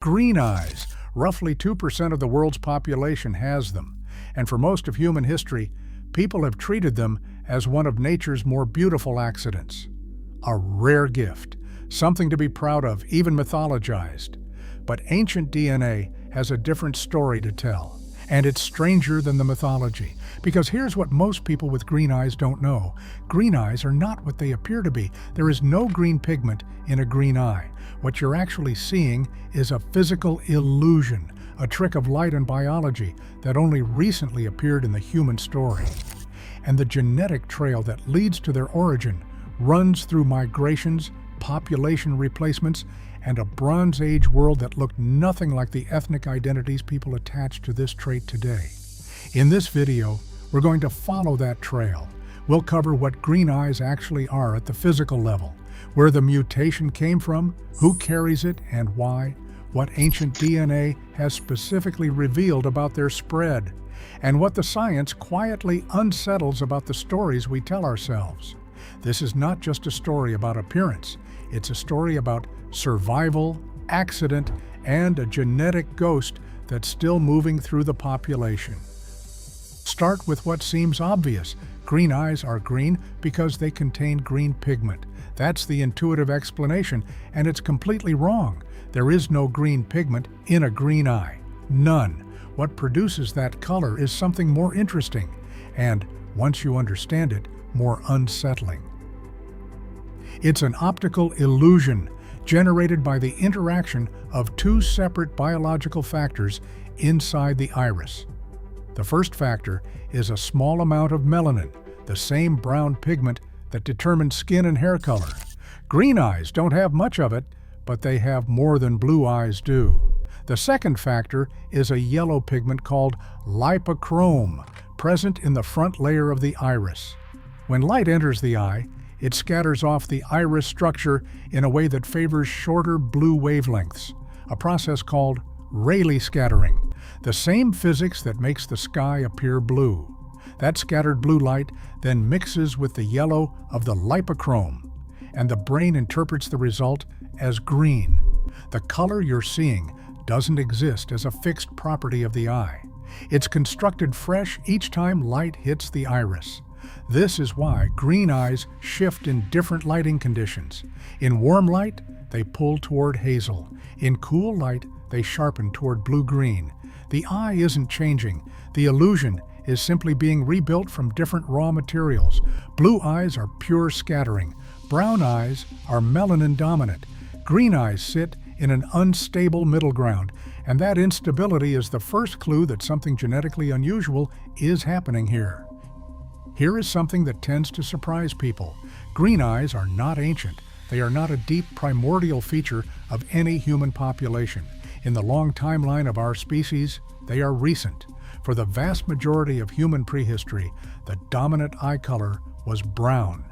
Green eyes. Roughly 2% of the world's population has them, and for most of human history, people have treated them as one of nature's more beautiful accidents. A rare gift, something to be proud of, even mythologized. But ancient DNA has a different story to tell, and it's stranger than the mythology. Because here's what most people with green eyes don't know. Green eyes are not what they appear to be. There is no green pigment in a green eye. What you're actually seeing is a physical illusion, a trick of light and biology that only recently appeared in the human story. And the genetic trail that leads to their origin runs through migrations, population replacements, and a Bronze Age world that looked nothing like the ethnic identities people attach to this trait today. In this video, we're going to follow that trail. We'll cover what green eyes actually are at the physical level, where the mutation came from, who carries it and why, what ancient DNA has specifically revealed about their spread, and what the science quietly unsettles about the stories we tell ourselves. This is not just a story about appearance, it's a story about survival, accident, and a genetic ghost that's still moving through the population. Start with what seems obvious. Green eyes are green because they contain green pigment. That's the intuitive explanation, and it's completely wrong. There is no green pigment in a green eye. None. What produces that color is something more interesting, and, once you understand it, more unsettling. It's an optical illusion generated by the interaction of two separate biological factors inside the iris. The first factor is a small amount of melanin, the same brown pigment that determines skin and hair color. Green eyes don't have much of it, but they have more than blue eyes do. The second factor is a yellow pigment called lipochrome, present in the front layer of the iris. When light enters the eye, it scatters off the iris structure in a way that favors shorter blue wavelengths, a process called Rayleigh scattering, the same physics that makes the sky appear blue. That scattered blue light then mixes with the yellow of the lipochrome, and the brain interprets the result as green. The color you're seeing doesn't exist as a fixed property of the eye. It's constructed fresh each time light hits the iris. This is why green eyes shift in different lighting conditions. In warm light, they pull toward hazel. In cool light, they sharpen toward blue-green. The eye isn't changing. The illusion is simply being rebuilt from different raw materials. Blue eyes are pure scattering. Brown eyes are melanin-dominant. Green eyes sit in an unstable middle ground, and that instability is the first clue that something genetically unusual is happening here. Here is something that tends to surprise people. Green eyes are not ancient. They are not a deep primordial feature of any human population. In the long timeline of our species, they are recent. For the vast majority of human prehistory, the dominant eye color was brown.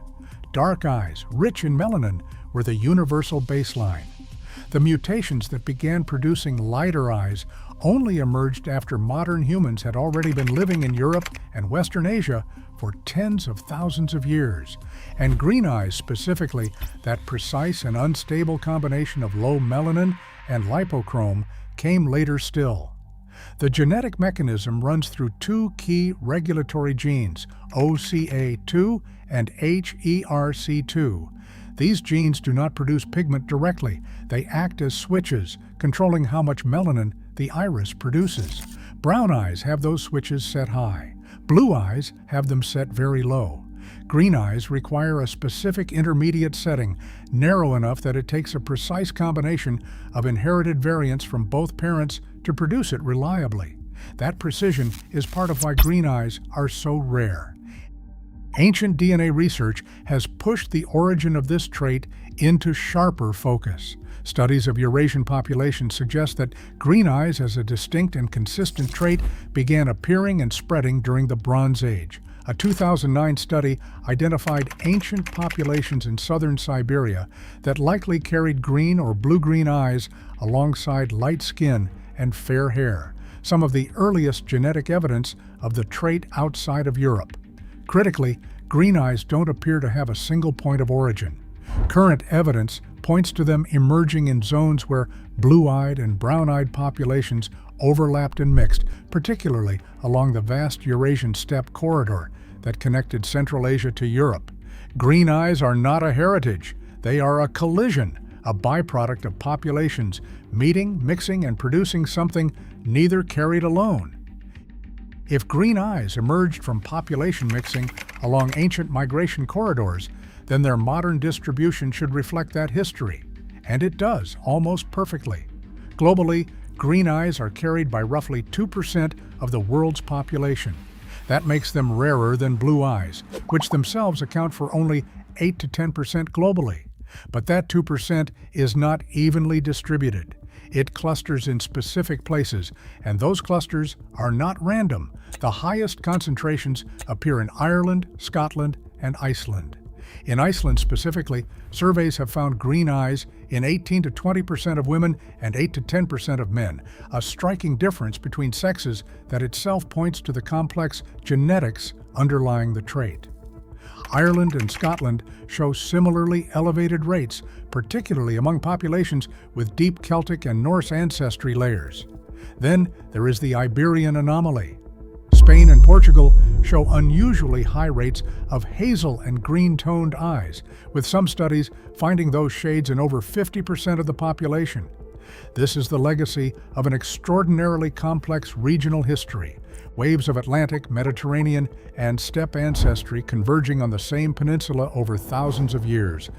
Dark eyes, rich in melanin, were the universal baseline. The mutations that began producing lighter eyes only emerged after modern humans had already been living in Europe and Western Asia for tens of thousands of years. And green eyes specifically, that precise and unstable combination of low melanin and lipochrome, came later still. The genetic mechanism runs through two key regulatory genes, OCA2 and HERC2. These genes do not produce pigment directly. They act as switches, controlling how much melanin the iris produces. Brown eyes have those switches set high. Blue eyes have them set very low. Green eyes require a specific intermediate setting, narrow enough that it takes a precise combination of inherited variants from both parents to produce it reliably. That precision is part of why green eyes are so rare. Ancient DNA research has pushed the origin of this trait into sharper focus. Studies of Eurasian populations suggest that green eyes as a distinct and consistent trait began appearing and spreading during the Bronze Age. A 2009 study identified ancient populations in southern Siberia that likely carried green or blue-green eyes alongside light skin and fair hair, some of the earliest genetic evidence of the trait outside of Europe. Critically, green eyes don't appear to have a single point of origin. Current evidence points to them emerging in zones where blue-eyed and brown-eyed populations overlapped and mixed, particularly along the vast Eurasian steppe corridor that connected Central Asia to Europe. Green eyes are not a heritage, they are a collision, a byproduct of populations meeting, mixing, and producing something neither carried alone. If green eyes emerged from population mixing along ancient migration corridors, then their modern distribution should reflect that history. And it does, almost perfectly. Globally, green eyes are carried by roughly 2% of the world's population. That makes them rarer than blue eyes, which themselves account for only 8 to 10% globally. But that 2% is not evenly distributed. It clusters in specific places, and those clusters are not random. The highest concentrations appear in Ireland, Scotland, and Iceland. In Iceland specifically, surveys have found green eyes in 18 to 20% of women and 8 to 10% of men, a striking difference between sexes that itself points to the complex genetics underlying the trait. Ireland and Scotland show similarly elevated rates, particularly among populations with deep Celtic and Norse ancestry layers. Then there is the Iberian anomaly. Spain and Portugal show unusually high rates of hazel and green-toned eyes, with some studies finding those shades in over 50% of the population. This is the legacy of an extraordinarily complex regional history, waves of Atlantic, Mediterranean, and steppe ancestry converging on the same peninsula over thousands of years.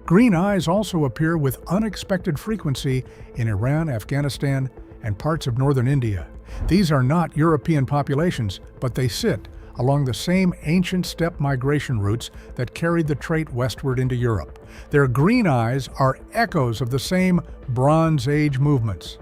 Green eyes also appear with unexpected frequency in Iran, Afghanistan, and parts of northern India. These are not European populations, but they sit along the same ancient steppe migration routes that carried the trait westward into Europe. Their green eyes are echoes of the same Bronze Age movements.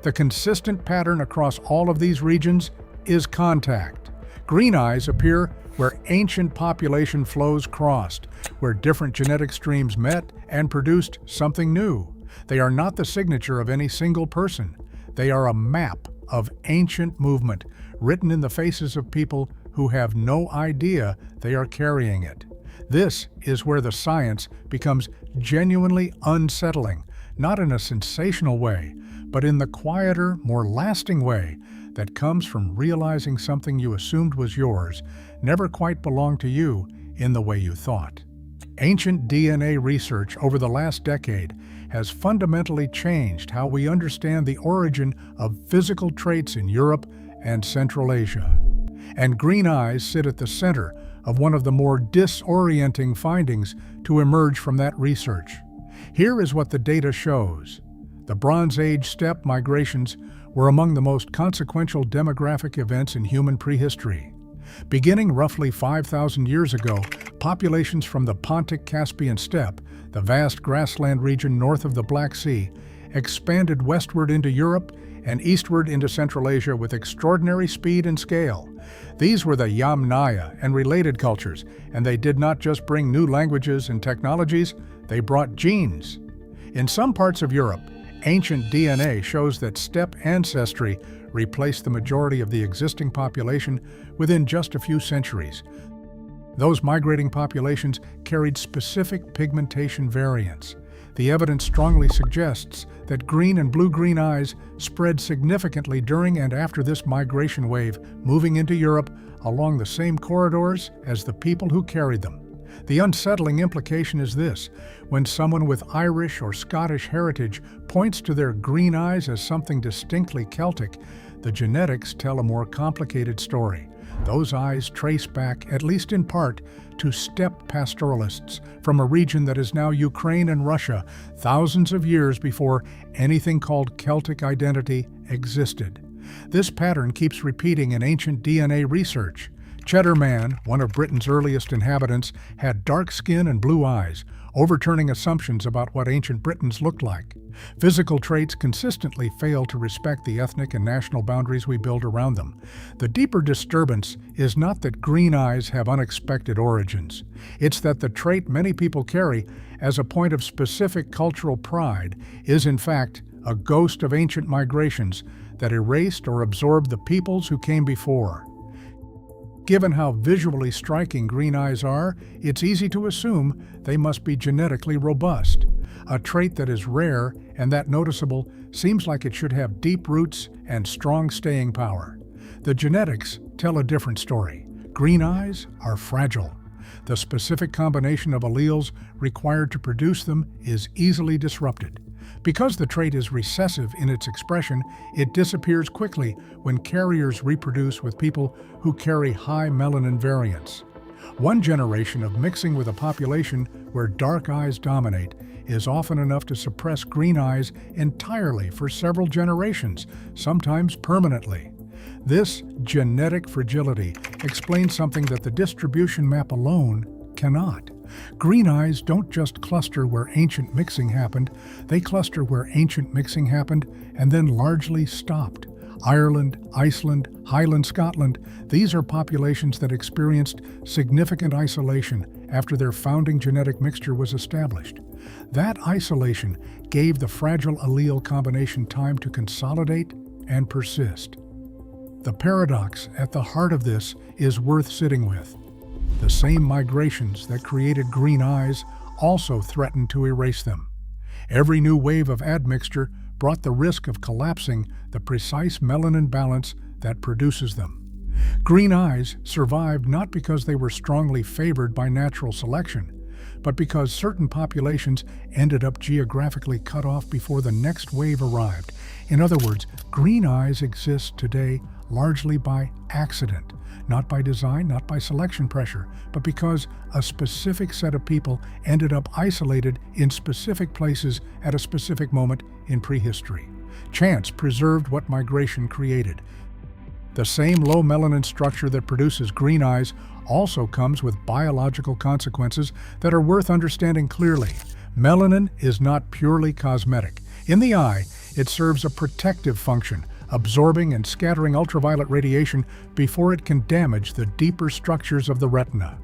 The consistent pattern across all of these regions is contact. Green eyes appear where ancient population flows crossed, where different genetic streams met and produced something new. They are not the signature of any single person. They are a map of ancient movement, written in the faces of people who have no idea they are carrying it. This is where the science becomes genuinely unsettling, not in a sensational way, but in the quieter, more lasting way that comes from realizing something you assumed was yours never quite belonged to you in the way you thought. Ancient DNA research over the last decade has fundamentally changed how we understand the origin of physical traits in Europe and Central Asia. And green eyes sit at the center of one of the more disorienting findings to emerge from that research. Here is what the data shows. The Bronze Age steppe migrations were among the most consequential demographic events in human prehistory. Beginning roughly 5,000 years ago, populations from the Pontic-Caspian steppe, the vast grassland region north of the Black Sea, expanded westward into Europe and eastward into Central Asia with extraordinary speed and scale. These were the Yamnaya and related cultures, and they did not just bring new languages and technologies, they brought genes. In some parts of Europe, ancient DNA shows that steppe ancestry replaced the majority of the existing population within just a few centuries. Those migrating populations carried specific pigmentation variants. The evidence strongly suggests that green and blue-green eyes spread significantly during and after this migration wave, moving into Europe along the same corridors as the people who carried them. The unsettling implication is this: when someone with Irish or Scottish heritage points to their green eyes as something distinctly Celtic, the genetics tell a more complicated story. Those eyes trace back, at least in part, to steppe pastoralists from a region that is now Ukraine and Russia, thousands of years before anything called Celtic identity existed. This pattern keeps repeating in ancient DNA research. Cheddar Man, one of Britain's earliest inhabitants, had dark skin and blue eyes, overturning assumptions about what ancient Britons looked like. Physical traits consistently fail to respect the ethnic and national boundaries we build around them. The deeper disturbance is not that green eyes have unexpected origins. It's that the trait many people carry as a point of specific cultural pride is, in fact, a ghost of ancient migrations that erased or absorbed the peoples who came before. Given how visually striking green eyes are, it's easy to assume they must be genetically robust. a trait that is rare and that noticeable seems like it should have deep roots and strong staying power. The genetics tell a different story. Green eyes are fragile. The specific combination of alleles required to produce them is easily disrupted. Because the trait is recessive in its expression, it disappears quickly when carriers reproduce with people who carry high melanin variants. One generation of mixing with a population where dark eyes dominate is often enough to suppress green eyes entirely for several generations, sometimes permanently. This genetic fragility explains something that the distribution map alone cannot. Green eyes don't just cluster where ancient mixing happened, they cluster where ancient mixing happened and then largely stopped. Ireland, Iceland, Highland Scotland, these are populations that experienced significant isolation after their founding genetic mixture was established. That isolation gave the fragile allele combination time to consolidate and persist. The paradox at the heart of this is worth sitting with. The same migrations that created green eyes also threatened to erase them. Every new wave of admixture brought the risk of collapsing the precise melanin balance that produces them. Green eyes survived not because they were strongly favored by natural selection, but because certain populations ended up geographically cut off before the next wave arrived. In other words, green eyes exist today largely by accident, not by design, not by selection pressure, but because a specific set of people ended up isolated in specific places at a specific moment in prehistory. Chance preserved what migration created. The same low melanin structure that produces green eyes also comes with biological consequences that are worth understanding clearly. Melanin is not purely cosmetic. In the eye, it serves a protective function, absorbing and scattering ultraviolet radiation before it can damage the deeper structures of the retina.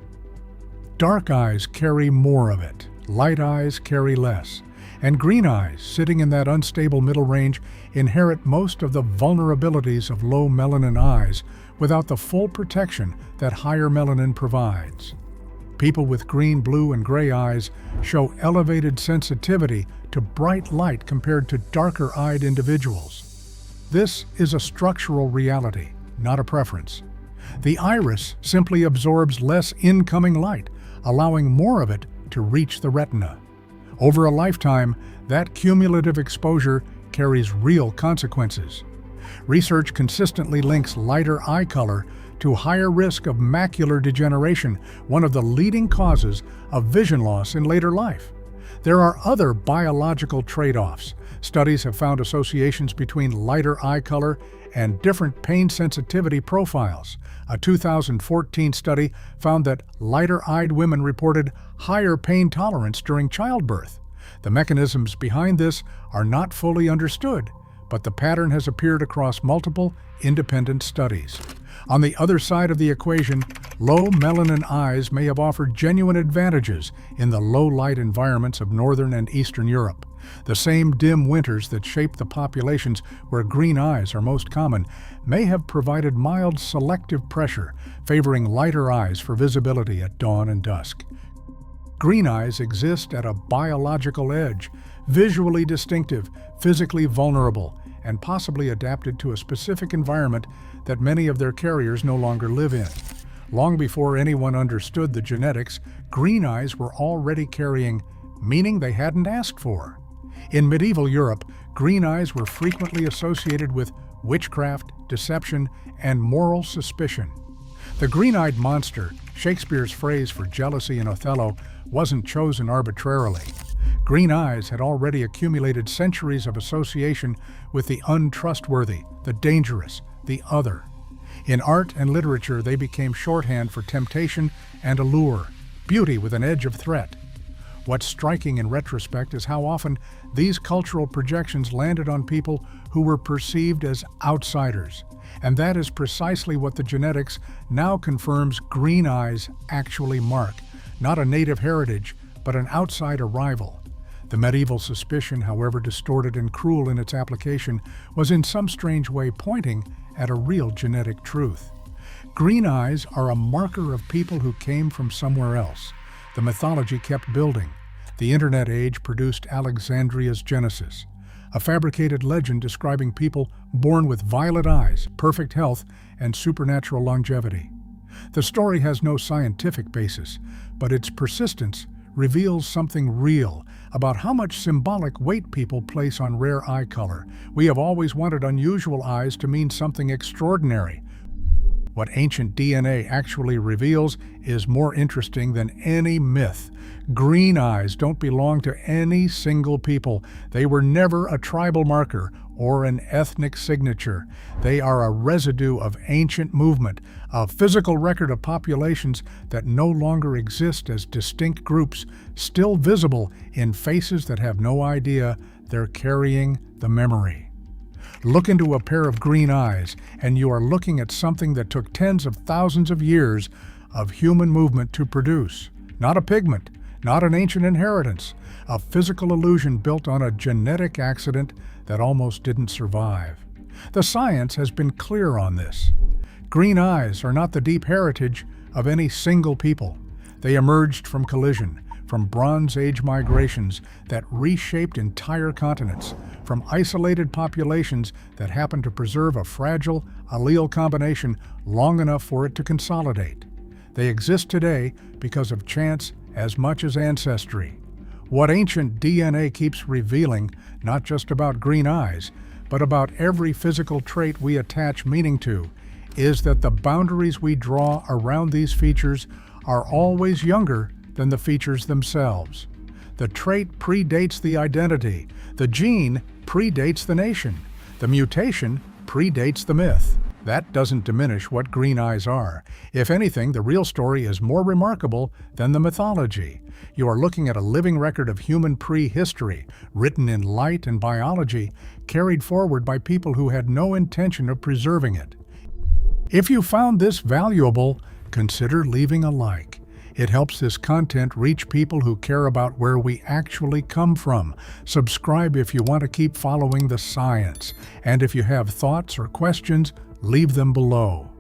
Dark eyes carry more of it, light eyes carry less, and green eyes, sitting in that unstable middle range, inherit most of the vulnerabilities of low melanin eyes without the full protection that higher melanin provides. People with green, blue, and gray eyes show elevated sensitivity to bright light compared to darker-eyed individuals. This is a structural reality, not a preference. The iris simply absorbs less incoming light, allowing more of it to reach the retina. Over a lifetime, that cumulative exposure carries real consequences. Research consistently links lighter eye color to higher risk of macular degeneration, one of the leading causes of vision loss in later life. There are other biological trade-offs. Studies have found associations between lighter eye color and different pain sensitivity profiles. A 2014 study found that lighter-eyed women reported higher pain tolerance during childbirth. The mechanisms behind this are not fully understood, but the pattern has appeared across multiple independent studies. On the other side of the equation, low melanin eyes may have offered genuine advantages in the low-light environments of Northern and Eastern Europe. The same dim winters that shape the populations where green eyes are most common may have provided mild selective pressure, favoring lighter eyes for visibility at dawn and dusk. Green eyes exist at a biological edge, visually distinctive, physically vulnerable, and possibly adapted to a specific environment that many of their carriers no longer live in. Long before anyone understood the genetics, green eyes were already carrying meaning they hadn't asked for. In medieval Europe, green eyes were frequently associated with witchcraft, deception, and moral suspicion. The green-eyed monster, Shakespeare's phrase for jealousy in Othello, wasn't chosen arbitrarily. Green eyes had already accumulated centuries of association with the untrustworthy, the dangerous, the other. In art and literature, they became shorthand for temptation and allure, beauty with an edge of threat. What's striking in retrospect is how often these cultural projections landed on people who were perceived as outsiders. And that is precisely what the genetics now confirms green eyes actually mark. Not a native heritage, but an outside arrival. The medieval suspicion, however distorted and cruel in its application, was in some strange way pointing at a real genetic truth. Green eyes are a marker of people who came from somewhere else. The mythology kept building. The internet age produced Alexandria's Genesis, a fabricated legend describing people born with violet eyes, perfect health, and supernatural longevity. The story has no scientific basis, but its persistence reveals something real about how much symbolic weight people place on rare eye color. We have always wanted unusual eyes to mean something extraordinary. What ancient DNA actually reveals is more interesting than any myth. Green eyes don't belong to any single people. They were never a tribal marker or an ethnic signature. They are a residue of ancient movement, a physical record of populations that no longer exist as distinct groups, still visible in faces that have no idea they're carrying the memory. Look into a pair of green eyes, and you are looking at something that took tens of thousands of years of human movement to produce. Not a pigment, not an ancient inheritance, a physical illusion built on a genetic accident that almost didn't survive. The science has been clear on this. Green eyes are not the deep heritage of any single people. They emerged from collision, from Bronze Age migrations that reshaped entire continents, from isolated populations that happened to preserve a fragile allele combination long enough for it to consolidate. They exist today because of chance as much as ancestry. What ancient DNA keeps revealing, not just about green eyes, but about every physical trait we attach meaning to, is that the boundaries we draw around these features are always younger than the features themselves. The trait predates the identity. The gene predates the nation. The mutation predates the myth. That doesn't diminish what green eyes are. If anything, the real story is more remarkable than the mythology. You are looking at a living record of human prehistory, written in light and biology, carried forward by people who had no intention of preserving it. If you found this valuable, consider leaving a like. It helps this content reach people who care about where we actually come from. Subscribe if you want to keep following the science. And if you have thoughts or questions, leave them below.